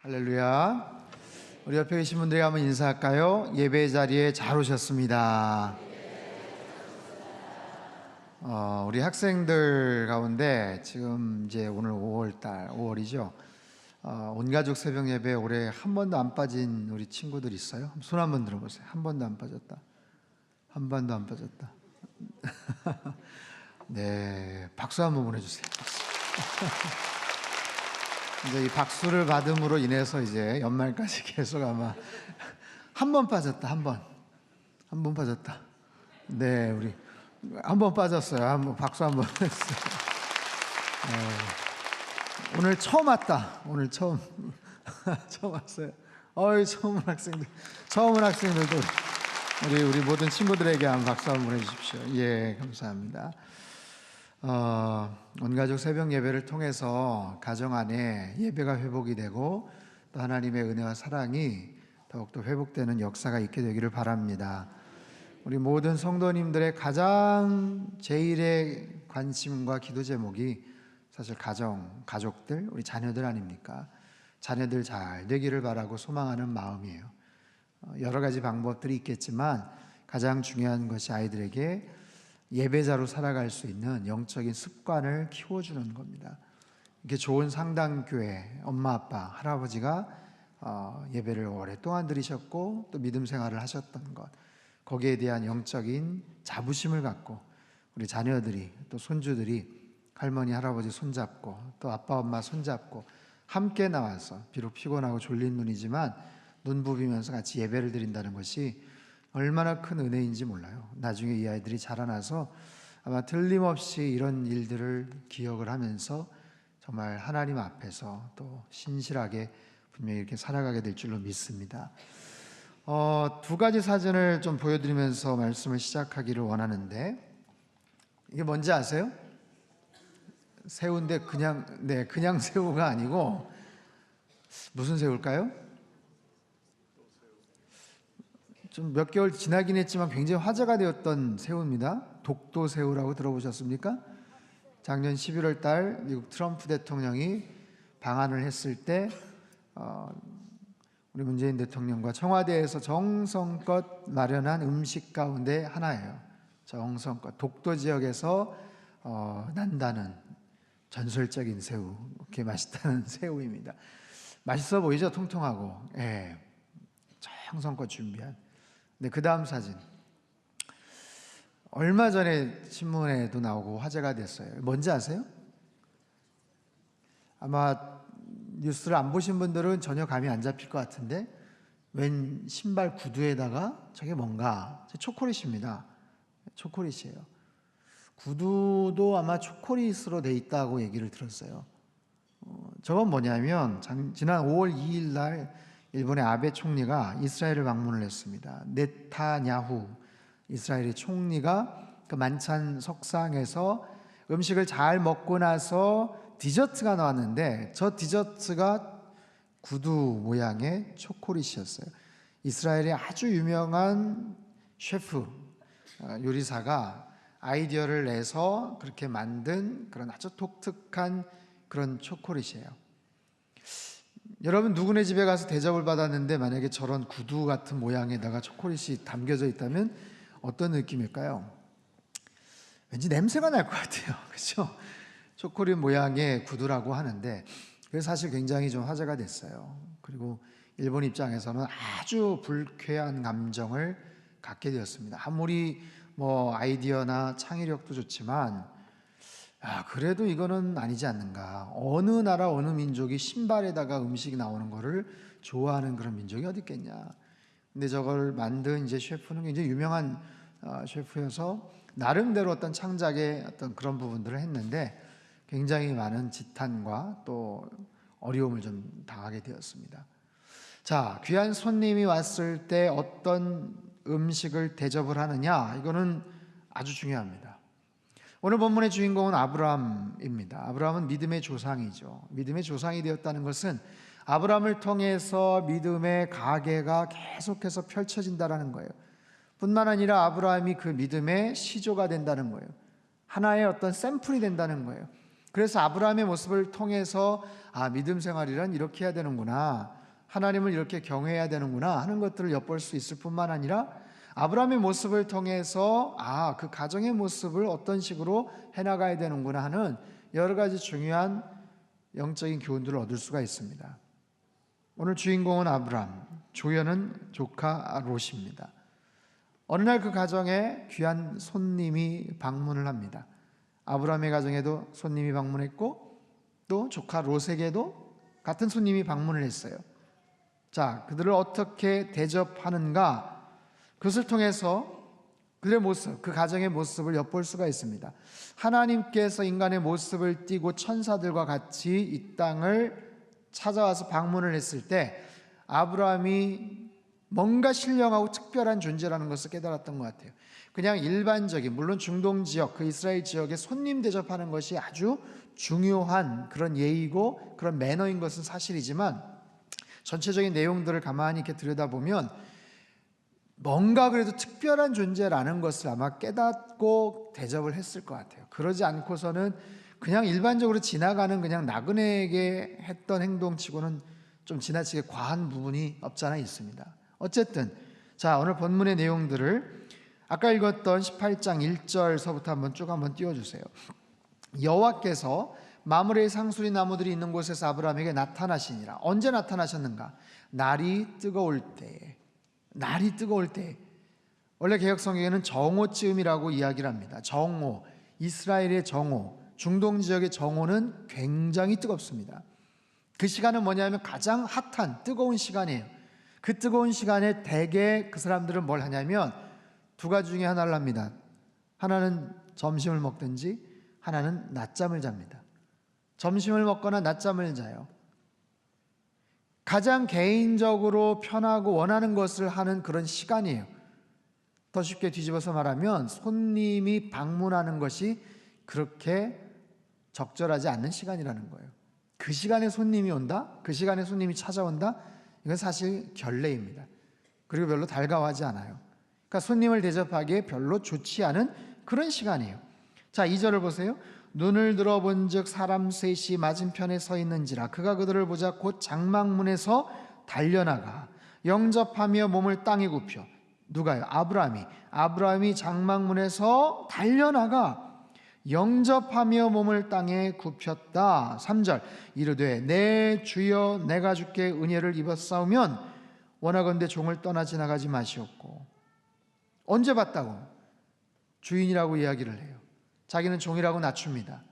할렐루야. 우리 옆에 계신 분들에게 한번 인사할까요? 예배 자리에 잘 오셨습니다. 우리 학생들 가운데 지금 이제 오늘 5월이죠. 온가족 새벽 예배 올해 한 번도 안 빠진 우리 친구들 있어요? 손 한번 들어보세요. 한 번도 안 빠졌다. 한 번도 안 빠졌다. 네, 박수 한번 보내주세요. 박수. 이제 이 박수를 받음으로 인해서 이제 연말까지 계속 아마 한 번 빠졌다, 한 번 빠졌다. 네, 우리 한 번 빠졌어요. 한번 박수 한번 했어요. 오늘 처음 왔다. 오늘 처음 왔어요. 처음 온 학생들도 우리 모든 친구들에게 한번 박수 한번 보내주십시오. 예, 감사합니다. 온가족 새벽 예배를 통해서 가정 안에 예배가 회복이 되고 또 하나님의 은혜와 사랑이 더욱더 회복되는 역사가 있게 되기를 바랍니다. 우리 모든 성도님들의 가장 제일의 관심과 기도 제목이 사실 가족들, 우리 자녀들 아닙니까? 자녀들 잘 되기를 바라고 소망하는 마음이에요. 여러 가지 방법들이 있겠지만 가장 중요한 것이 아이들에게 예배자로 살아갈 수 있는 영적인 습관을 키워주는 겁니다. 이게 좋은 상당교회 엄마, 아빠, 할아버지가 예배를 오랫동안 드리셨고 또 믿음 생활을 하셨던 것, 거기에 대한 영적인 자부심을 갖고 우리 자녀들이 또 손주들이 할머니, 할아버지 손잡고 또 아빠, 엄마 손잡고 함께 나와서 비록 피곤하고 졸린 눈이지만 눈 부비면서 같이 예배를 드린다는 것이 얼마나 큰 은혜인지 몰라요. 나중에 이 아이들이 자라나서 아마 틀림없이 이런 일들을 기억을 하면서 정말 하나님 앞에서 또 신실하게 분명히 이렇게 살아가게 될 줄로 믿습니다. 두 가지 사진을 좀 보여드리면서 말씀을 시작하기를 원하는데, 이게 뭔지 아세요? 새우인데 그냥 새우가 아니고 무슨 새우일까요? 좀 몇 개월 지나긴 했지만 굉장히 화제가 되었던 새우입니다. 독도새우라고 들어보셨습니까? 작년 11월 달 미국 트럼프 대통령이 방한을 했을 때 우리 문재인 대통령과 청와대에서 정성껏 마련한 음식 가운데 하나예요. 정성껏 독도 지역에서 난다는 전설적인 새우, 그렇게 맛있다는 새우입니다. 맛있어 보이죠? 통통하고. 예, 정성껏 준비한. 네, 그 다음 사진. 얼마 전에 신문에도 나오고 화제가 됐어요. 뭔지 아세요? 아마 뉴스를 안 보신 분들은 전혀 감이 안 잡힐 것 같은데, 웬 신발 구두에다가 저게 뭔가? 초콜릿입니다. 초콜릿이에요. 구두도 아마 초콜릿으로 돼 있다고 얘기를 들었어요. 저건 뭐냐면 지난 5월 2일 날 일본의 아베 총리가 이스라엘을 방문을 했습니다. 네타냐후 이스라엘의 총리가 그 만찬 석상에서 음식을 잘 먹고 나서 디저트가 나왔는데 저 디저트가 구두 모양의 초콜릿이었어요. 이스라엘의 아주 유명한 셰프, 요리사가 아이디어를 내서 그렇게 만든 그런 아주 독특한 그런 초콜릿이에요. 여러분 누구네 집에 가서 대접을 받았는데 만약에 저런 구두 같은 모양에다가 초콜릿이 담겨져 있다면 어떤 느낌일까요? 왠지 냄새가 날 것 같아요. 그렇죠? 초콜릿 모양의 구두라고 하는데 그게 사실 굉장히 좀 화제가 됐어요. 그리고 일본 입장에서는 아주 불쾌한 감정을 갖게 되었습니다. 아무리 아이디어나 창의력도 좋지만 그래도 이거는 아니지 않는가. 어느 나라 어느 민족이 신발에다가 음식이 나오는 거를 좋아하는 그런 민족이 어디 있겠냐. 근데 저걸 만든 이제 셰프는 굉장히 유명한 셰프여서 나름대로 어떤 창작의 어떤 그런 부분들을 했는데 굉장히 많은 지탄과 또 어려움을 좀 당하게 되었습니다. 자, 귀한 손님이 왔을 때 어떤 음식을 대접을 하느냐, 이거는 아주 중요합니다. 오늘 본문의 주인공은 아브라함입니다. 아브라함은 믿음의 조상이죠. 믿음의 조상이 되었다는 것은 아브라함을 통해서 믿음의 가계가 계속해서 펼쳐진다는 거예요. 뿐만 아니라 아브라함이 그 믿음의 시조가 된다는 거예요. 하나의 어떤 샘플이 된다는 거예요. 그래서 아브라함의 모습을 통해서 믿음 생활이란 이렇게 해야 되는구나, 하나님을 이렇게 경외해야 되는구나 하는 것들을 엿볼 수 있을 뿐만 아니라 아브라함의 모습을 통해서 그 가정의 모습을 어떤 식으로 해나가야 되는구나 하는 여러 가지 중요한 영적인 교훈들을 얻을 수가 있습니다. 오늘 주인공은 아브라함, 조연은 조카 롯입니다. 어느 날 그 가정에 귀한 손님이 방문을 합니다. 아브라함의 가정에도 손님이 방문했고 또 조카 롯에게도 같은 손님이 방문을 했어요. 자, 그들을 어떻게 대접하는가, 그것을 통해서 그들의 모습, 그 가정의 모습을 엿볼 수가 있습니다. 하나님께서 인간의 모습을 띠고 천사들과 같이 이 땅을 찾아와서 방문을 했을 때 아브라함이 뭔가 신령하고 특별한 존재라는 것을 깨달았던 것 같아요. 그냥 일반적인, 물론 중동 지역, 그 이스라엘 지역에 손님 대접하는 것이 아주 중요한 그런 예의고 그런 매너인 것은 사실이지만 전체적인 내용들을 가만히 이렇게 들여다보면 뭔가 그래도 특별한 존재라는 것을 아마 깨닫고 대접을 했을 것 같아요. 그러지 않고서는 그냥 일반적으로 지나가는 그냥 나그네에게 했던 행동치고는 좀 지나치게 과한 부분이 없지 않아 있습니다. 어쨌든 자, 오늘 본문의 내용들을 아까 읽었던 18장 1절서부터 한번 띄워주세요. 여호와께서 마므레의 상수리 나무들이 있는 곳에서 아브라함에게 나타나시니라. 언제 나타나셨는가? 날이 뜨거울 때에. 날이 뜨거울 때. 원래 개역성경에는 정오쯤이라고 이야기를 합니다. 정오, 이스라엘의 정오, 중동 지역의 정오는 굉장히 뜨겁습니다. 그 시간은 뭐냐면 가장 핫한 뜨거운 시간이에요. 그 뜨거운 시간에 대개 그 사람들은 뭘 하냐면 두 가지 중에 하나를 합니다. 하나는 점심을 먹든지 하나는 낮잠을 잡니다. 점심을 먹거나 낮잠을 자요. 가장 개인적으로 편하고 원하는 것을 하는 그런 시간이에요. 더 쉽게 뒤집어서 말하면 손님이 방문하는 것이 그렇게 적절하지 않는 시간이라는 거예요. 그 시간에 손님이 온다? 그 시간에 손님이 찾아온다? 이건 사실 결례입니다. 그리고 별로 달가워하지 않아요. 그러니까 손님을 대접하기에 별로 좋지 않은 그런 시간이에요. 자, 2절을 보세요. 눈을 들어본 즉 사람 셋이 맞은편에 서 있는지라 그가 그들을 보자 곧 장막문에서 달려나가 영접하며 몸을 땅에 굽혀. 누가요? 아브라함이 장막문에서 달려나가 영접하며 몸을 땅에 굽혔다. 3절 이르되 내 주여 내가 주께 은혜를 입었사오면 원하건대 종을 떠나 지나가지 마시옵고. 언제 봤다고? 주인이라고 이야기를 해요. 자기는 종이라고 낮춥니다.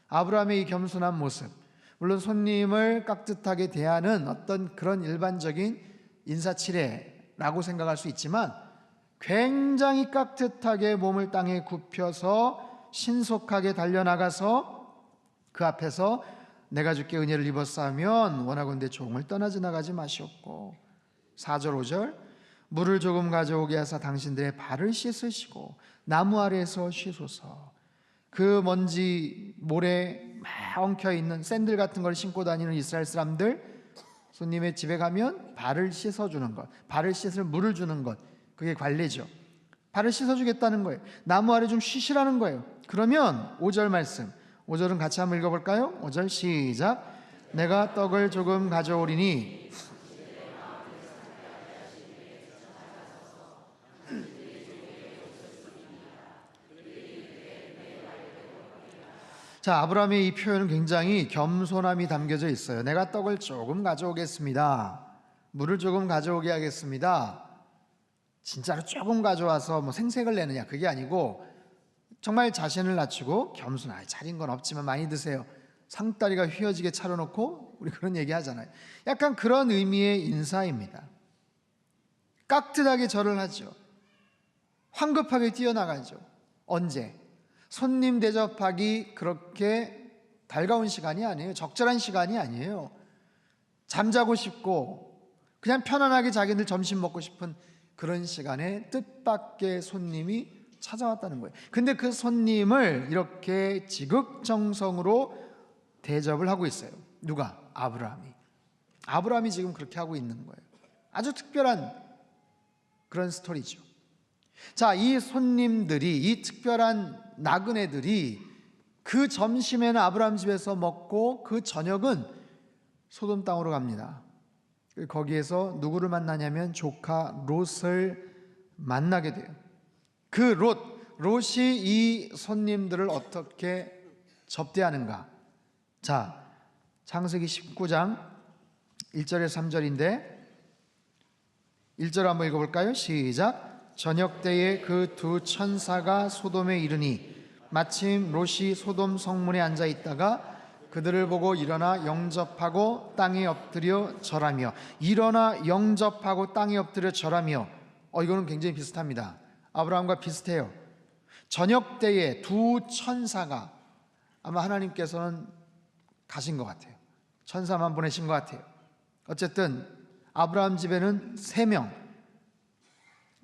아브라함의 이 겸손한 모습, 물론 손님을 깍듯하게 대하는 어떤 그런 일반적인 인사치레라고 생각할 수 있지만 굉장히 깍듯하게 몸을 땅에 굽혀서 신속하게 달려나가서 그 앞에서 내가 주께 은혜를 입었사면 원하건대 종을 떠나 지나가지 마시옵고. 4절 5절 물을 조금 가져오게 하사 당신들의 발을 씻으시고 나무 아래에서 쉬소서. 그 먼지 모래 막 엉켜있는 샌들 같은 걸 신고 다니는 이스라엘 사람들, 손님의 집에 가면 발을 씻어주는 것, 발을 씻을 물을 주는 것, 그게 관례죠. 발을 씻어주겠다는 거예요. 나무 아래 좀 쉬시라는 거예요. 그러면 5절 말씀, 5절은 같이 한번 읽어볼까요? 5절 시작. 내가 떡을 조금 가져오리니. 자, 아브라함의 이 표현은 굉장히 겸손함이 담겨져 있어요. 내가 떡을 조금 가져오겠습니다. 물을 조금 가져오게 하겠습니다. 진짜로 조금 가져와서 뭐 생색을 내느냐, 그게 아니고 정말 자신을 낮추고 겸손하게 차린 건 없지만 많이 드세요. 상다리가 휘어지게 차려놓고 우리 그런 얘기 하잖아요. 약간 그런 의미의 인사입니다. 깍듯하게 절을 하죠. 황급하게 뛰어나가죠. 언제? 손님 대접하기 그렇게 달가운 시간이 아니에요. 적절한 시간이 아니에요. 잠자고 싶고 그냥 편안하게 자기들 점심 먹고 싶은 그런 시간에 뜻밖의 손님이 찾아왔다는 거예요. 근데 그 손님을 이렇게 지극정성으로 대접을 하고 있어요. 누가? 아브라함이 지금 그렇게 하고 있는 거예요. 아주 특별한 그런 스토리죠. 자, 이 손님들이, 이 특별한 나그네들이 그 점심에는 아브라함 집에서 먹고 그 저녁은 소돔 땅으로 갑니다. 거기에서 누구를 만나냐면 조카 롯을 만나게 돼요. 그 롯이 이 손님들을 어떻게 접대하는가? 자, 창세기 19장 1절에서 3절인데 1절 한번 읽어볼까요? 시작. 저녁 때에 그 두 천사가 소돔에 이르니 마침 롯이 소돔 성문에 앉아 있다가 그들을 보고 일어나 영접하고 땅에 엎드려 절하며. 일어나 영접하고 땅에 엎드려 절하며. 이거는 굉장히 비슷합니다. 아브라함과 비슷해요. 저녁 때에 두 천사가, 아마 하나님께서는 가신 것 같아요. 천사만 보내신 것 같아요. 어쨌든 아브라함 집에는 3명,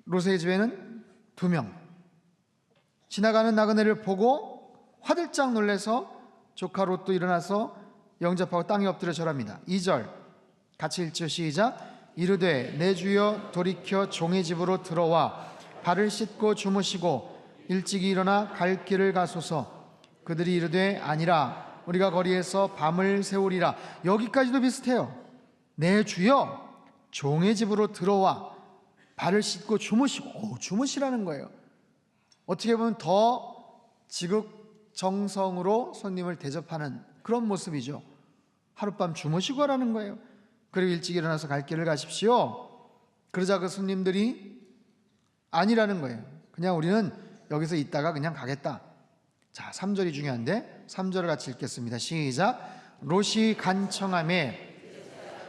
롯의 집에는 2명. 지나가는 나그네를 보고 화들짝 놀라서 조카 롯도 일어나서 영접하고 땅에 엎드려 절합니다. 2절 같이 읽죠. 시작. 이르되 내 주여 돌이켜 종의 집으로 들어와 발을 씻고 주무시고 일찍이 일어나 갈 길을 가소서. 그들이 이르되 아니라 우리가 거리에서 밤을 새우리라. 여기까지도 비슷해요. 내 주여 종의 집으로 들어와 발을 씻고 주무시고. 주무시라는 거예요. 어떻게 보면 더 지극정성으로 손님을 대접하는 그런 모습이죠. 하룻밤 주무시고라는 거예요. 그리고 일찍 일어나서 갈 길을 가십시오. 그러자 그 손님들이 아니라는 거예요. 그냥 우리는 여기서 있다가 그냥 가겠다. 자, 3절이 중요한데 3절을 같이 읽겠습니다. 시작. 롯이 간청하매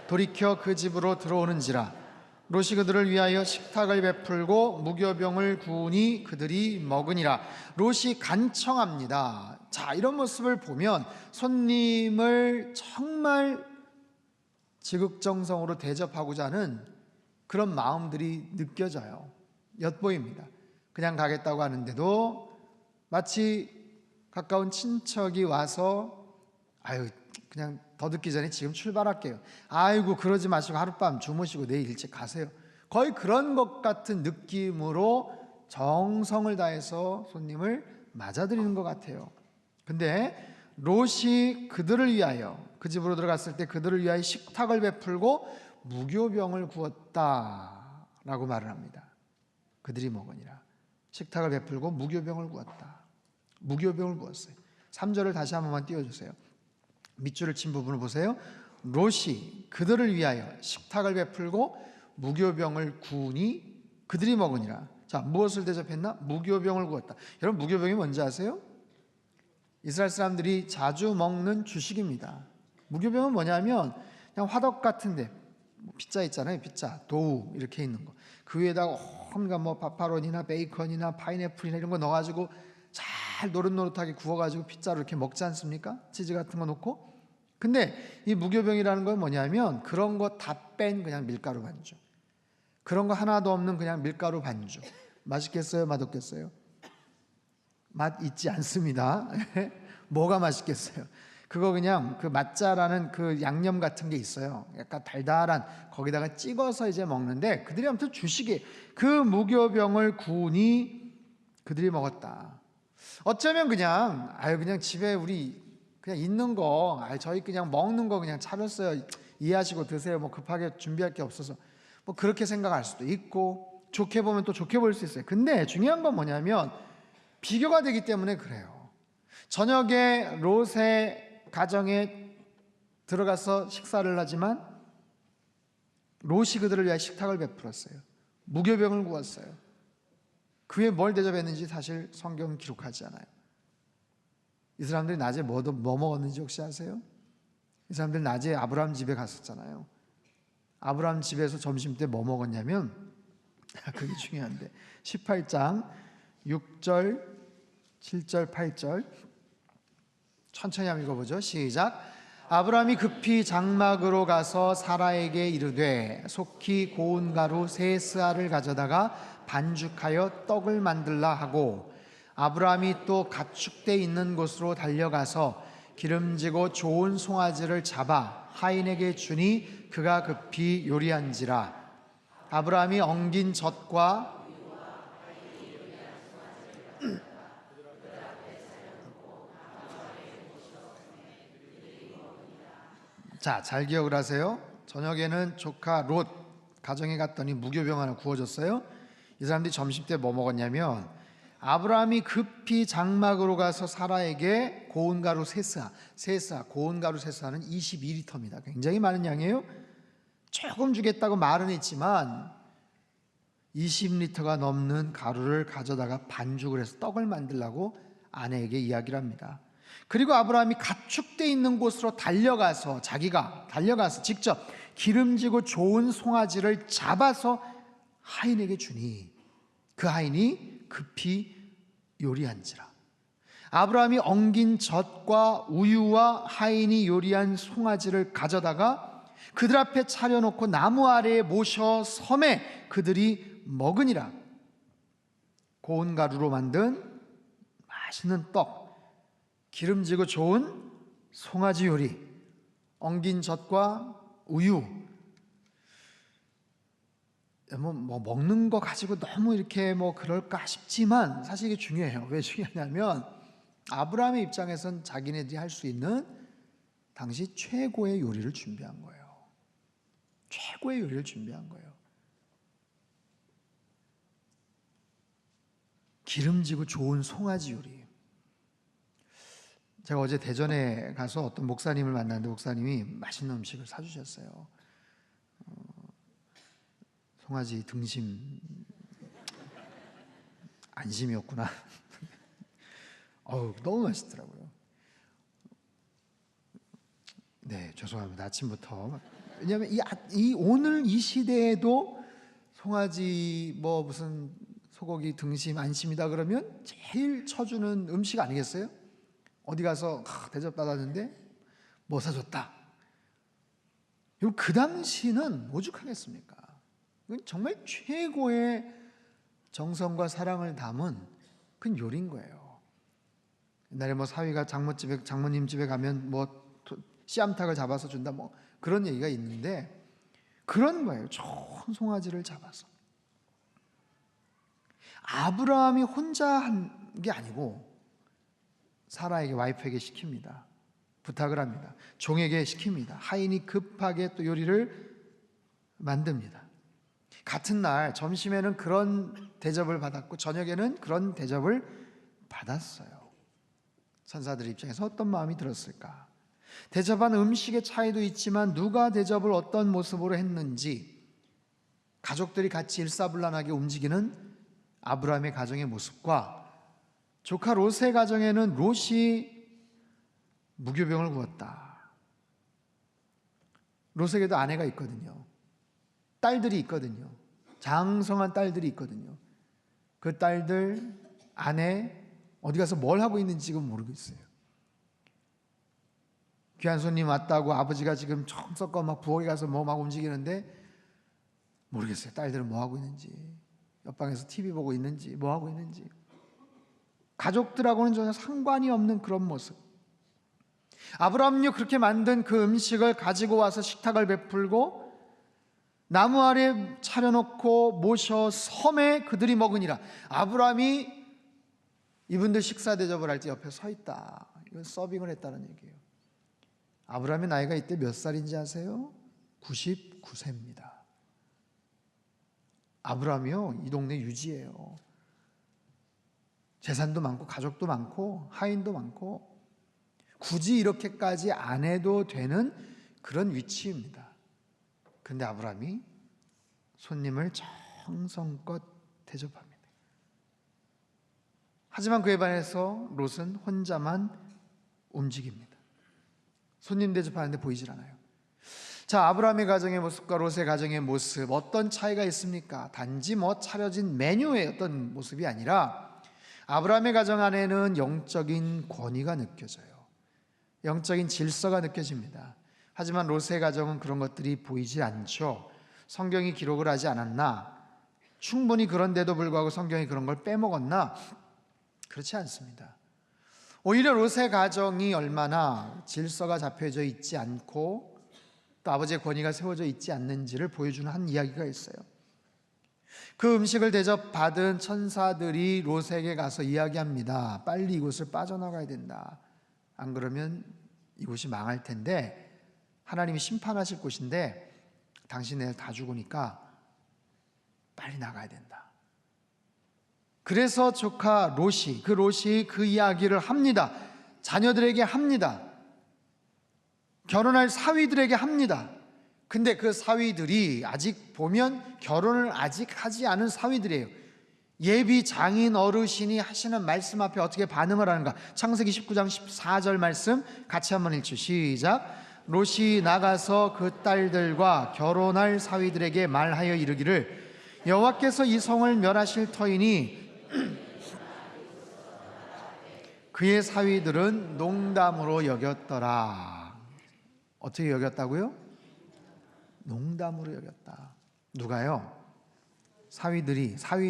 돌이켜 그 집으로 들어오는지라. 롯이 그들을 위하여 식탁을 베풀고 무교병을 구우니 그들이 먹으니라. 롯이 간청합니다. 자, 이런 모습을 보면 손님을 정말 지극정성으로 대접하고자 하는 그런 마음들이 느껴져요. 엿보입니다. 그냥 가겠다고 하는데도 마치 가까운 친척이 와서 그냥 더 듣기 전에 지금 출발할게요. 아이고 그러지 마시고 하룻밤 주무시고 내일 일찍 가세요. 거의 그런 것 같은 느낌으로 정성을 다해서 손님을 맞아들이는 것 같아요. 근데 롯이 그들을 위하여, 그 집으로 들어갔을 때 그들을 위하여 식탁을 베풀고 무교병을 구웠다라고 말을 합니다. 그들이 먹으니라. 식탁을 베풀고 무교병을 구웠다. 무교병을 구웠어요. 3절을 다시 한 번만 띄워주세요. 밑줄을 친 부분을 보세요. 롯이 그들을 위하여 식탁을 베풀고 무교병을 구우니 그들이 먹으니라. 자, 무엇을 대접했나? 무교병을 구웠다. 여러분, 무교병이 뭔지 아세요? 이스라엘 사람들이 자주 먹는 주식입니다. 무교병은 뭐냐면 그냥 화덕 같은데 피자 있잖아요. 피자, 도우 이렇게 있는 거. 그 위에다가 온갖 파파론이나 베이컨이나 파인애플이나 이런 거 넣어가지고 잘 노릇노릇하게 구워가지고 피자로 이렇게 먹지 않습니까? 치즈 같은 거 넣고. 근데 이 무교병이라는 건 뭐냐면 그런 거 다 뺀 그냥 밀가루 반죽. 그런 거 하나도 없는 그냥 밀가루 반죽. 맛있겠어요? 맛없겠어요? 맛 있지 않습니다. 뭐가 맛있겠어요? 그거 그냥 그 맛자라는 그 양념 같은 게 있어요. 약간 달달한, 거기다가 찍어서 이제 먹는데 그들이 아무튼 주식이 그 무교병을 구우니 그들이 먹었다. 어쩌면 그냥 집에 우리 그냥 있는 거, 저희 그냥 먹는 거 그냥 차렸어요. 이해하시고 드세요. 뭐 급하게 준비할 게 없어서 뭐 그렇게 생각할 수도 있고, 좋게 보면 또 좋게 볼 수 있어요. 근데 중요한 건 뭐냐면 비교가 되기 때문에 그래요. 저녁에 롯의 가정에 들어가서 식사를 하지만 롯이 그들을 위해 식탁을 베풀었어요. 무교병을 구웠어요. 그 후에 뭘 대접했는지 사실 성경은 기록하지 않아요. 이 사람들이 낮에 뭐 먹었는지 혹시 아세요? 이 사람들 낮에 아브라함 집에 갔었잖아요. 아브라함 집에서 점심 때 뭐 먹었냐면 그게 중요한데 18장 6절 7절 8절 천천히 한번 읽어보죠. 시작. 아브라함이 급히 장막으로 가서 사라에게 이르되 속히 고운 가루 세 스아를 가져다가 반죽하여 떡을 만들라 하고, 아브라함이 또 가축대 있는 곳으로 달려가서 기름지고 좋은 송아지를 잡아 하인에게 주니 그가 급히 요리한지라. 아브라함이 엉긴 젖과 자, 잘 기억을 하세요. 저녁에는 조카 롯 가정에 갔더니 무교병 하나 구워줬어요. 이 사람들이 점심때 뭐 먹었냐면 아브라함이 급히 장막으로 가서 사라에게 고운 가루 세사, 고운 가루 세사는 22리터입니다. 굉장히 많은 양이에요. 조금 주겠다고 말은 했지만 20리터가 넘는 가루를 가져다가 반죽을 해서 떡을 만들라고 아내에게 이야기를 합니다. 그리고 아브라함이 가축대 있는 곳으로 자기가 달려가서 직접 기름지고 좋은 송아지를 잡아서 하인에게 주니 그 하인이 급히 요리한지라. 아브라함이 엉긴 젖과 우유와 하인이 요리한 송아지를 가져다가 그들 앞에 차려놓고 나무 아래에 모셔 섬에 그들이 먹으니라. 고운 가루로 만든 맛있는 떡, 기름지고 좋은 송아지 요리, 엉긴 젖과 우유. 뭐 먹는 거 가지고 너무 이렇게 그럴까 싶지만 사실 이게 중요해요. 왜 중요하냐면 아브라함의 입장에선 자기네들이 할 수 있는 당시 최고의 요리를 준비한 거예요. 최고의 요리를 준비한 거예요. 기름지고 좋은 송아지 요리. 제가 어제 대전에 가서 어떤 목사님을 만났는데 목사님이 맛있는 음식을 사주셨어요. 송아지 등심 안심이었구나. 너무 맛있더라고요. 네, 죄송합니다. 아침부터. 왜냐하면 오늘 이 시대에도 송아지 무슨 소고기 등심 안심이다 그러면 제일 쳐주는 음식 아니겠어요? 어디 가서 대접받았는데 뭐 사줬다. 그 당시는 오죽하겠습니까? 이건 정말 최고의 정성과 사랑을 담은 그 요리인 거예요. 옛날에 사위가 장모님 집에 가면 씨암탉을 잡아서 준다 그런 얘기가 있는데 그런 거예요. 좋은 송아지를 잡아서. 아브라함이 혼자 한 게 아니고 사라에게 와이프에게 시킵니다. 부탁을 합니다. 종에게 시킵니다. 하인이 급하게 또 요리를 만듭니다. 같은 날 점심에는 그런 대접을 받았고 저녁에는 그런 대접을 받았어요. 천사들 입장에서 어떤 마음이 들었을까? 대접한 음식의 차이도 있지만 누가 대접을 어떤 모습으로 했는지 가족들이 같이 일사불란하게 움직이는 아브라함의 가정의 모습과 조카 롯의 가정에는 롯이 무교병을 구웠다. 롯에게도 아내가 있거든요. 딸들이 있거든요. 장성한 딸들이 있거든요. 그 딸들, 아내 어디 가서 뭘 하고 있는지 지금 모르고 있어요. 귀한 손님 왔다고 아버지가 지금 청석껏 부엌에 가서 막 움직이는데 모르겠어요. 딸들은 뭐 하고 있는지, 옆방에서 TV 보고 있는지, 뭐 하고 있는지. 가족들하고는 전혀 상관이 없는 그런 모습. 아브라함요 그렇게 만든 그 음식을 가지고 와서 식탁을 베풀고 나무 아래 차려놓고 모셔 섬에 그들이 먹으니라. 아브라함이 이분들 식사 대접을 할 때 옆에 서 있다. 이건 서빙을 했다는 얘기예요. 아브라함의 나이가 이때 몇 살인지 아세요? 99세입니다. 아브라함이요 이 동네 유지예요. 재산도 많고 가족도 많고 하인도 많고 굳이 이렇게까지 안 해도 되는 그런 위치입니다. 그런데 아브라함이 손님을 정성껏 대접합니다. 하지만 그에 반해서 롯은 혼자만 움직입니다. 손님 대접하는데 보이질 않아요. 자, 아브라함의 가정의 모습과 롯의 가정의 모습 어떤 차이가 있습니까? 단지 차려진 메뉴의 어떤 모습이 아니라 아브라함의 가정 안에는 영적인 권위가 느껴져요. 영적인 질서가 느껴집니다. 하지만 롯의 가정은 그런 것들이 보이지 않죠. 성경이 기록을 하지 않았나? 충분히 그런데도 불구하고 성경이 그런 걸 빼먹었나? 그렇지 않습니다. 오히려 롯의 가정이 얼마나 질서가 잡혀져 있지 않고 또 아버지의 권위가 세워져 있지 않는지를 보여주는 한 이야기가 있어요. 그 음식을 대접받은 천사들이 롯에게 가서 이야기합니다. 빨리 이곳을 빠져나가야 된다. 안 그러면 이곳이 망할 텐데 하나님이 심판하실 곳인데 당신 내일 다 죽으니까 빨리 나가야 된다. 그래서 조카 롯이 그 이야기를 합니다. 자녀들에게 합니다. 결혼할 사위들에게 합니다. 근데 그 사위들이 아직 보면 결혼을 아직 하지 않은 사위들이에요. 예비 장인 어르신이 하시는 말씀 앞에 어떻게 반응을 하는가? 창세기 19장 14절 말씀 같이 한번 읽죠. 시작. 롯이 나가서 그 딸들과 결혼할 사위들에게 말하여 이르기를 여호와께서 이 성을 멸하실 터이니 그의 사위들은 농담으로 여겼더라. 어떻게 여겼다고요? 농담으로 여겼다. 누가요? 사위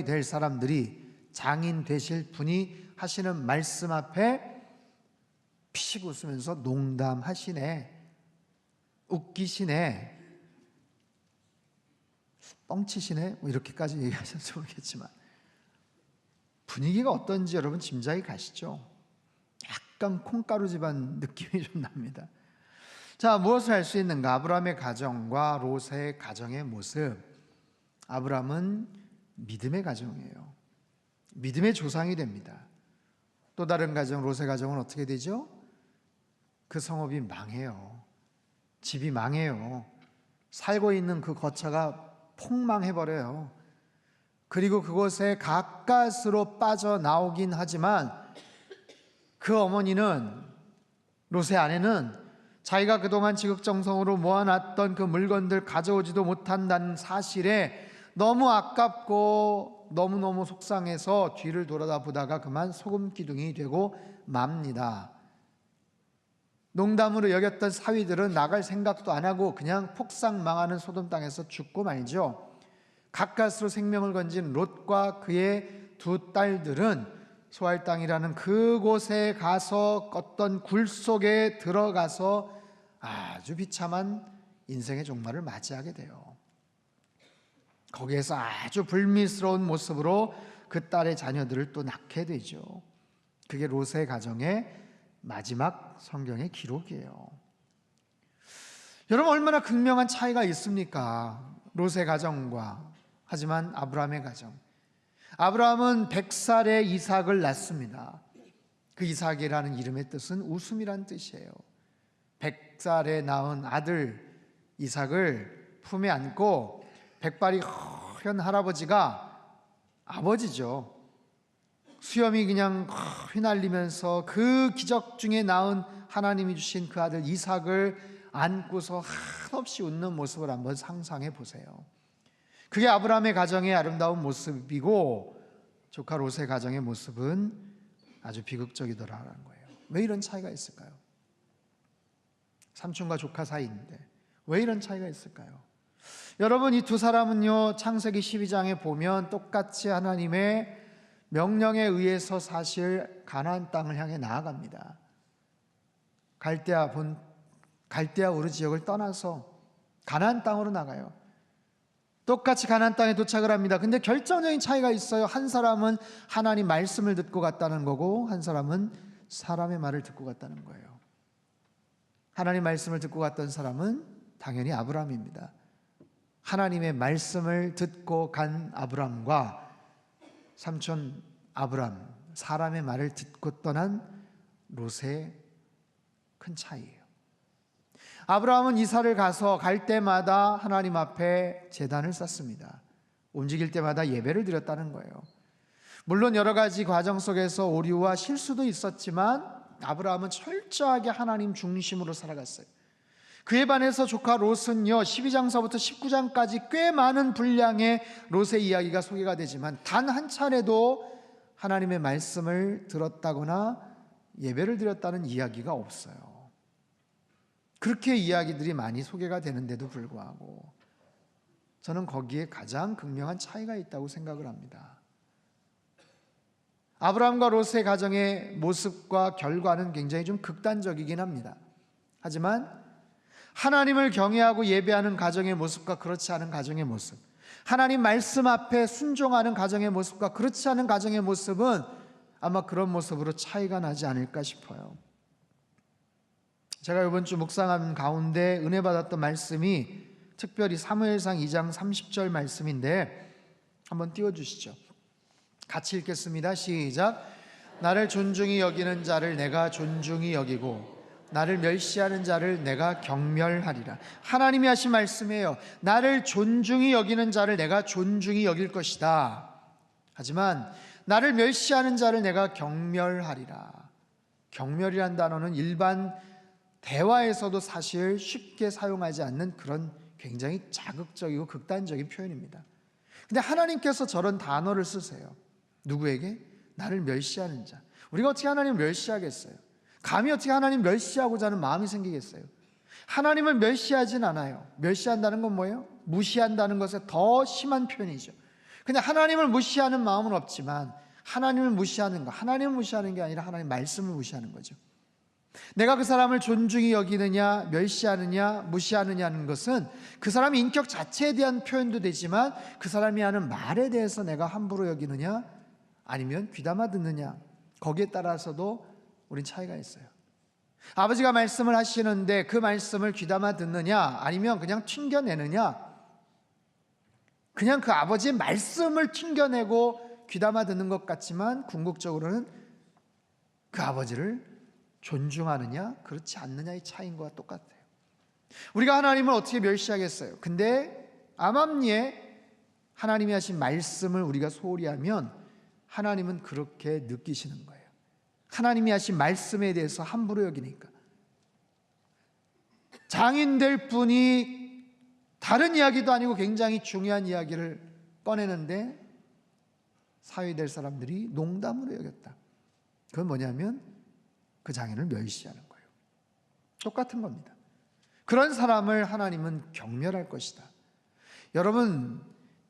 될 사람들이, 장인 되실 분이 하시는 말씀 앞에 피식 웃으면서 농담하시네, 웃기시네, 뻥치시네, 뭐 이렇게까지 얘기하셨는지 모르겠지만 분위기가 어떤지 여러분 짐작이 가시죠? 약간 콩가루 집안 느낌이 좀 납니다. 자, 무엇을 할 수 있는가? 아브라함의 가정과 롯의 가정의 모습. 아브라함은 믿음의 가정이에요. 믿음의 조상이 됩니다. 또 다른 가정, 롯의 가정은 어떻게 되죠? 그 성읍이 망해요. 집이 망해요. 살고 있는 그 거처가 폭망해버려요. 그리고 그곳에 가까스로 빠져나오긴 하지만 그 어머니는, 롯의 아내는 자기가 그동안 지극정성으로 모아놨던 그 물건들 가져오지도 못한다는 사실에 너무 아깝고 너무너무 속상해서 뒤를 돌아보다가 그만 소금기둥이 되고 맙니다. 농담으로 여겼던 사위들은 나갈 생각도 안 하고 그냥 폭삭 망하는 소돔 땅에서 죽고 말죠. 가까스로 생명을 건진 롯과 그의 두 딸들은 소알 땅이라는 그곳에 가서 어떤 굴 속에 들어가서 아주 비참한 인생의 종말을 맞이하게 돼요. 거기에서 아주 불미스러운 모습으로 그 딸의 자녀들을 또 낳게 되죠. 그게 롯의 가정의 마지막 성경의 기록이에요. 여러분, 얼마나 극명한 차이가 있습니까? 롯의 가정과, 하지만 아브라함의 가정. 아브라함은 100살에 이삭을 낳습니다. 그 이삭이라는 이름의 뜻은 웃음이란 뜻이에요. 100살에 낳은 아들 이삭을 품에 안고 백발이 허연 할아버지가, 아버지죠, 수염이 그냥 휘날리면서 그 기적 중에 낳은 하나님이 주신 그 아들 이삭을 안고서 한없이 웃는 모습을 한번 상상해 보세요. 그게 아브라함의 가정의 아름다운 모습이고 조카 롯의 가정의 모습은 아주 비극적이더라라는 거예요. 왜 이런 차이가 있을까요? 삼촌과 조카 사이인데 왜 이런 차이가 있을까요? 여러분, 이 두 사람은요, 창세기 12장에 보면 똑같이 하나님의 명령에 의해서 사실 가나안 땅을 향해 나아갑니다. 갈대아 우르 지역을 떠나서 가나안 땅으로 나가요. 똑같이 가나안 땅에 도착을 합니다. 근데 결정적인 차이가 있어요. 한 사람은 하나님 말씀을 듣고 갔다는 거고 한 사람은 사람의 말을 듣고 갔다는 거예요. 하나님 말씀을 듣고 갔던 사람은 당연히 아브라함입니다. 하나님의 말씀을 듣고 간 아브라함과 삼촌 아브라함, 사람의 말을 듣고 떠난 롯의 큰 차이예요. 아브라함은 이사를 가서 갈 때마다 하나님 앞에 제단을 쌓습니다. 움직일 때마다 예배를 드렸다는 거예요. 물론 여러 가지 과정 속에서 오류와 실수도 있었지만 아브라함은 철저하게 하나님 중심으로 살아갔어요. 그에 반해서 조카 롯은요, 12장서부터 19장까지 꽤 많은 분량의 롯의 이야기가 소개가 되지만 단 한 차례도 하나님의 말씀을 들었다거나 예배를 드렸다는 이야기가 없어요. 그렇게 이야기들이 많이 소개가 되는데도 불구하고 저는 거기에 가장 극명한 차이가 있다고 생각을 합니다. 아브라함과 롯의 가정의 모습과 결과는 굉장히 좀 극단적이긴 합니다. 하지만 하나님을 경외하고 예배하는 가정의 모습과 그렇지 않은 가정의 모습, 하나님 말씀 앞에 순종하는 가정의 모습과 그렇지 않은 가정의 모습은 아마 그런 모습으로 차이가 나지 않을까 싶어요. 제가 이번 주 묵상한 가운데 은혜 받았던 말씀이 특별히 사무엘상 2장 30절 말씀인데 한번 띄워주시죠. 같이 읽겠습니다. 시작. 나를 존중히 여기는 자를 내가 존중히 여기고 나를 멸시하는 자를 내가 경멸하리라. 하나님이 하신 말씀이에요. 나를 존중히 여기는 자를 내가 존중히 여길 것이다. 하지만 나를 멸시하는 자를 내가 경멸하리라. 경멸이란 단어는 일반 대화에서도 사실 쉽게 사용하지 않는 그런 굉장히 자극적이고 극단적인 표현입니다. 근데 하나님께서 저런 단어를 쓰세요. 누구에게? 나를 멸시하는 자. 우리가 어떻게 하나님을 멸시하겠어요? 감히 어떻게 하나님 멸시하고자 하는 마음이 생기겠어요? 하나님을 멸시하진 않아요. 멸시한다는 건 뭐예요? 무시한다는 것에 더 심한 표현이죠. 그냥 하나님을 무시하는 마음은 없지만 하나님을 무시하는 거, 하나님을 무시하는 게 아니라 하나님 말씀을 무시하는 거죠. 내가 그 사람을 존중히 여기느냐, 멸시하느냐, 무시하느냐는 것은 그 사람의 인격 자체에 대한 표현도 되지만 그 사람이 하는 말에 대해서 내가 함부로 여기느냐 아니면 귀담아 듣느냐, 거기에 따라서도 우린 차이가 있어요. 아버지가 말씀을 하시는데 그 말씀을 귀담아 듣느냐 아니면 그냥 튕겨내느냐, 그냥 그 아버지의 말씀을 튕겨내고 귀담아 듣는 것 같지만 궁극적으로는 그 아버지를 존중하느냐 그렇지 않느냐의 차이인 것과 똑같아요. 우리가 하나님을 어떻게 멸시하겠어요? 근데 암암리에 하나님이 하신 말씀을 우리가 소홀히 하면 하나님은 그렇게 느끼시는 거예요. 하나님이 하신 말씀에 대해서 함부로 여기니까. 장인 될 분이 다른 이야기도 아니고 굉장히 중요한 이야기를 꺼내는데 사회될 사람들이 농담으로 여겼다. 그건 뭐냐면 그 장인을 멸시하는 거예요. 똑같은 겁니다. 그런 사람을 하나님은 경멸할 것이다. 여러분,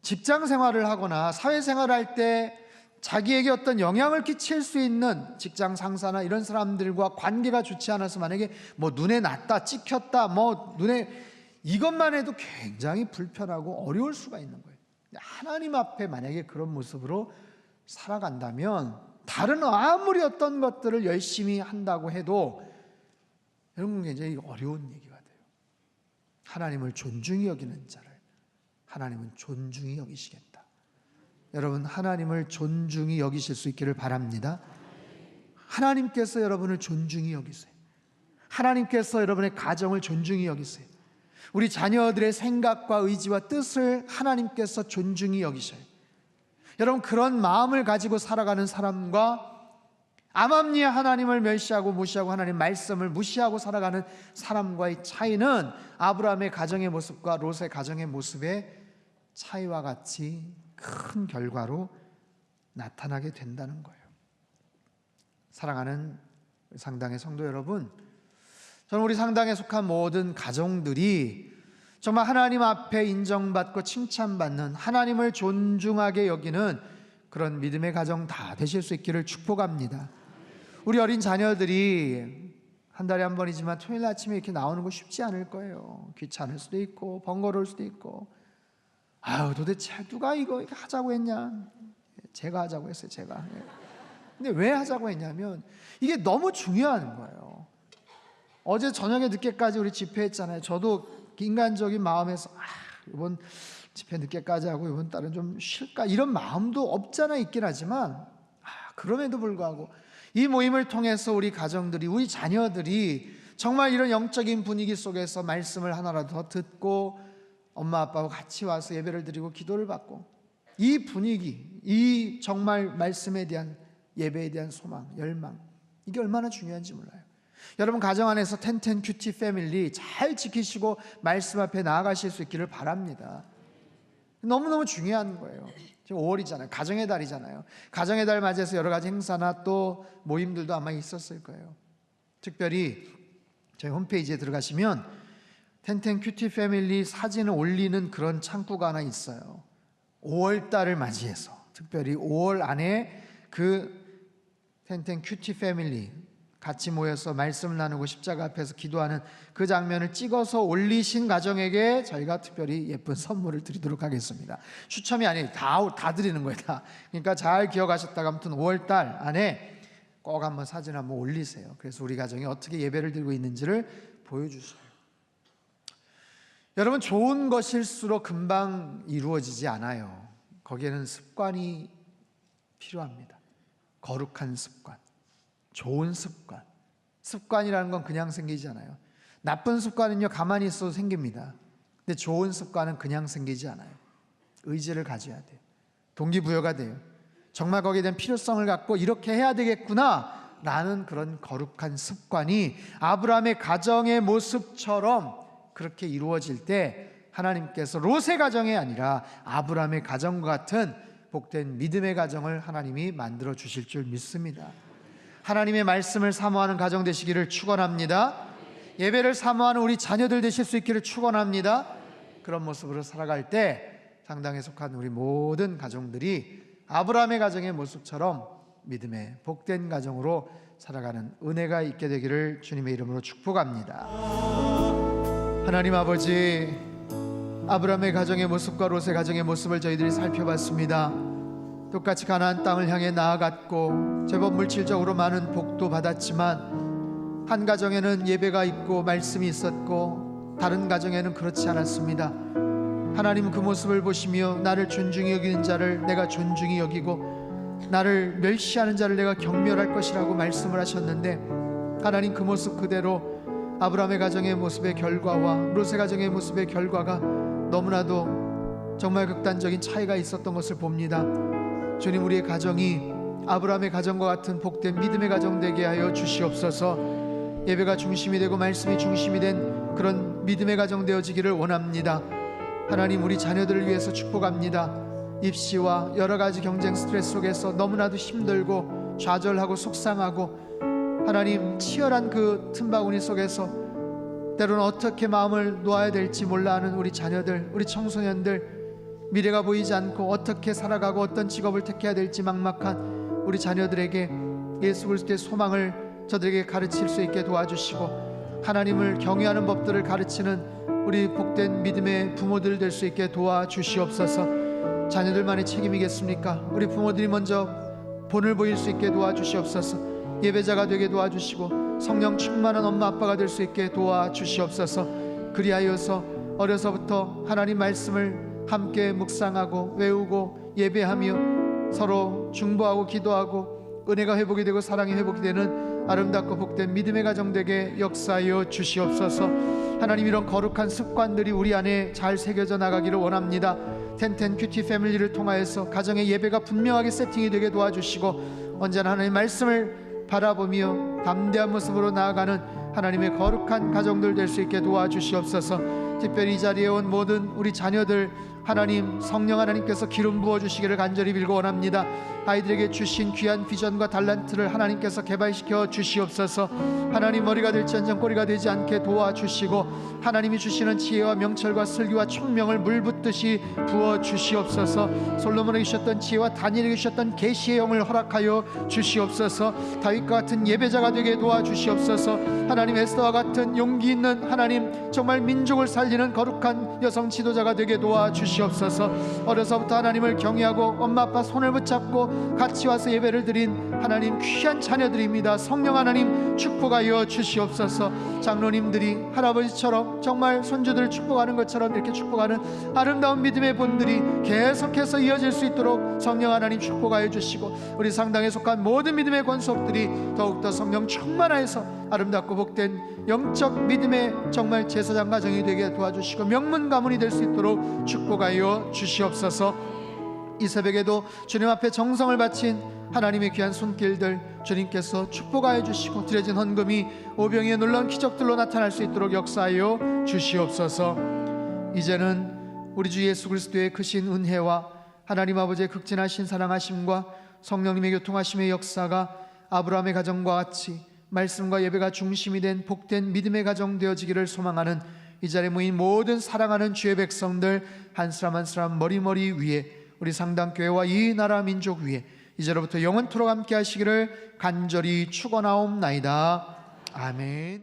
직장 생활을 하거나 사회 생활을 할 때 자기에게 어떤 영향을 끼칠 수 있는 직장 상사나 이런 사람들과 관계가 좋지 않아서 만약에 뭐 눈에 났다, 찍혔다, 뭐 눈에, 이것만 해도 굉장히 불편하고 어려울 수가 있는 거예요. 하나님 앞에 만약에 그런 모습으로 살아간다면 다른 아무리 어떤 것들을 열심히 한다고 해도 여러분 굉장히 어려운 얘기가 돼요. 하나님을 존중히 여기는 자를 하나님은 존중히 여기시겠다. 여러분, 하나님을 존중히 여기실 수 있기를 바랍니다. 하나님께서 여러분을 존중히 여기세요. 하나님께서 여러분의 가정을 존중히 여기세요. 우리 자녀들의 생각과 의지와 뜻을 하나님께서 존중히 여기셔요. 여러분, 그런 마음을 가지고 살아가는 사람과 암암리에 하나님을 멸시하고 무시하고 하나님 말씀을 무시하고 살아가는 사람과의 차이는 아브라함의 가정의 모습과 롯의 가정의 모습의 차이와 같이 큰 결과로 나타나게 된다는 거예요. 사랑하는 상당의 성도 여러분, 저는 우리 상당에 속한 모든 가정들이 정말 하나님 앞에 인정받고 칭찬받는, 하나님을 존중하게 여기는 그런 믿음의 가정 다 되실 수 있기를 축복합니다. 우리 어린 자녀들이 한 달에 한 번이지만 토요일 아침에 이렇게 나오는 거 쉽지 않을 거예요. 귀찮을 수도 있고 번거로울 수도 있고, 아유 도대체 누가 이거 하자고 했냐? 제가 하자고 했어요. 제가. 근데 왜 하자고 했냐면 이게 너무 중요한 거예요. 어제 저녁에 늦게까지 우리 집회했잖아요. 저도 인간적인 마음에서 이번 집회 늦게까지 하고 이번 달은 좀 쉴까 이런 마음도 없잖아 있긴 하지만 그럼에도 불구하고 이 모임을 통해서 우리 가정들이, 우리 자녀들이 정말 이런 영적인 분위기 속에서 말씀을 하나라도 더 듣고 엄마 아빠와 같이 와서 예배를 드리고 기도를 받고, 이 분위기, 이 정말 말씀에 대한, 예배에 대한 소망, 열망, 이게 얼마나 중요한지 몰라요. 여러분 가정 안에서 텐텐 큐티 패밀리 잘 지키시고 말씀 앞에 나아가실 수 있기를 바랍니다. 너무너무 중요한 거예요. 지금 5월이잖아요. 가정의 달이잖아요. 가정의 달 맞이해서 여러 가지 행사나 또 모임들도 아마 있었을 거예요. 특별히 저희 홈페이지에 들어가시면 텐텐 큐티 패밀리 사진을 올리는 그런 창구가 하나 있어요. 5월 달을 맞이해서 특별히 5월 안에 그 텐텐 큐티 패밀리 같이 모여서 말씀을 나누고 십자가 앞에서 기도하는 그 장면을 찍어서 올리신 가정에게 저희가 특별히 예쁜 선물을 드리도록 하겠습니다. 추첨이 아니에요. 다 드리는 거예요. 다. 그러니까 잘 기억하셨다가 아무튼 5월 달 안에 꼭 한번 사진 한번 올리세요. 그래서 우리 가정이 어떻게 예배를 드리고 있는지를 보여주세요. 여러분, 좋은 것일수록 금방 이루어지지 않아요. 거기에는 습관이 필요합니다. 거룩한 습관, 좋은 습관. 습관이라는 건 그냥 생기지 않아요. 나쁜 습관은요, 가만히 있어도 생깁니다. 근데 좋은 습관은 그냥 생기지 않아요. 의지를 가져야 돼요. 동기부여가 돼요. 정말 거기에 대한 필요성을 갖고 이렇게 해야 되겠구나 라는 그런 거룩한 습관이 아브라함의 가정의 모습처럼 그렇게 이루어질 때 하나님께서 롯의 가정이 아니라 아브라함의 가정과 같은 복된 믿음의 가정을 하나님이 만들어 주실 줄 믿습니다. 하나님의 말씀을 사모하는 가정 되시기를 축원합니다. 예배를 사모하는 우리 자녀들 되실 수 있기를 축원합니다. 그런 모습으로 살아갈 때 상당에 속한 우리 모든 가정들이 아브라함의 가정의 모습처럼 믿음의 복된 가정으로 살아가는 은혜가 있게 되기를 주님의 이름으로 축복합니다. 하나님 아버지, 아브라함의 가정의 모습과 롯의 가정의 모습을 저희들이 살펴봤습니다. 똑같이 가나안 땅을 향해 나아갔고 제법 물질적으로 많은 복도 받았지만 한 가정에는 예배가 있고 말씀이 있었고 다른 가정에는 그렇지 않았습니다. 하나님 그 모습을 보시며 나를 존중히 여기는 자를 내가 존중히 여기고 나를 멸시하는 자를 내가 경멸할 것이라고 말씀을 하셨는데, 하나님 그 모습 그대로 아브라함의 가정의 모습의 결과와 롯의 가정의 모습의 결과가 너무나도 정말 극단적인 차이가 있었던 것을 봅니다. 주님, 우리의 가정이 아브라함의 가정과 같은 복된 믿음의 가정 되게 하여 주시옵소서. 예배가 중심이 되고 말씀이 중심이 된 그런 믿음의 가정 되어지기를 원합니다. 하나님, 우리 자녀들을 위해서 축복합니다. 입시와 여러 가지 경쟁 스트레스 속에서 너무나도 힘들고 좌절하고 속상하고 하나님 치열한 그 틈바구니 속에서 때로는 어떻게 마음을 놓아야 될지 몰라 하는 우리 자녀들, 우리 청소년들, 미래가 보이지 않고 어떻게 살아가고 어떤 직업을 택해야 될지 막막한 우리 자녀들에게 예수 그리스도의 소망을 저들에게 가르칠 수 있게 도와주시고 하나님을 경외하는 법들을 가르치는 우리 복된 믿음의 부모들 될 수 있게 도와주시옵소서. 자녀들만의 책임이겠습니까? 우리 부모들이 먼저 본을 보일 수 있게 도와주시옵소서. 예배자가 되게 도와주시고 성령 충만한 엄마 아빠가 될 수 있게 도와주시옵소서. 그리하여서 어려서부터 하나님 말씀을 함께 묵상하고 외우고 예배하며 서로 중보하고 기도하고 은혜가 회복이 되고 사랑이 회복이 되는 아름답고 복된 믿음의 가정 되게 역사하여 주시옵소서. 하나님, 이런 거룩한 습관들이 우리 안에 잘 새겨져 나가기를 원합니다. 텐텐 큐티 패밀리를 통하여서 가정의 예배가 분명하게 세팅이 되게 도와주시고 언제나 하나님의 말씀을 바라보며 담대한 모습으로 나아가는 하나님의 거룩한 가정들 될 수 있게 도와주시옵소서. 특별히 이 자리에 온 모든 우리 자녀들 하나님, 성령 하나님께서 기름 부어주시기를 간절히 빌고 원합니다. 아이들에게 주신 귀한 비전과 달란트를 하나님께서 개발시켜 주시옵소서. 하나님, 머리가 될지언정 꼬리가 되지 않게 도와주시고 하나님이 주시는 지혜와 명철과 슬기와 총명을 물 붓듯이 부어주시옵소서. 솔로몬에게 주셨던 지혜와 다니엘에게 주셨던 계시의 영을 허락하여 주시옵소서. 다윗과 같은 예배자가 되게 도와주시옵소서. 하나님, 에스더와 같은 용기 있는 하나님 정말 민족을 살리는 거룩한 여성 지도자가 되게 도와주시옵소서. 어려서부터 하나님을 경외하고 엄마 아빠 손을 붙잡고 같이 와서 예배를 드린 하나님 귀한 자녀들입니다. 성령 하나님 축복하여 주시옵소서. 장로님들이 할아버지처럼 정말 손주들을 축복하는 것처럼 이렇게 축복하는 아름다운 믿음의 본들이 계속해서 이어질 수 있도록 성령 하나님 축복하여 주시고 우리 상당에 속한 모든 믿음의 권속들이 더욱더 성령 충만하여서 아름답고 복된 영적 믿음의 정말 제사장 가정이 되게 도와주시고 명문 가문이 될 수 있도록 축복하여 주시옵소서. 이 새벽에도 주님 앞에 정성을 바친 하나님의 귀한 손길들 주님께서 축복하여 주시고 드려진 헌금이 오병이의 놀라운 기적들로 나타날 수 있도록 역사하여 주시옵소서. 이제는 우리 주 예수 그리스도의 크신 은혜와 하나님 아버지의 극진하신 사랑하심과 성령님의 교통하심의 역사가 아브라함의 가정과 같이 말씀과 예배가 중심이 된 복된 믿음의 가정 되어지기를 소망하는 이 자리에 모인 모든 사랑하는 주의 백성들 한 사람 한 사람 머리머리 위에 우리 상당교회와 이 나라 민족 위에 이제로부터 영원토록 함께 하시기를 간절히 축원하옵나이다. 아멘.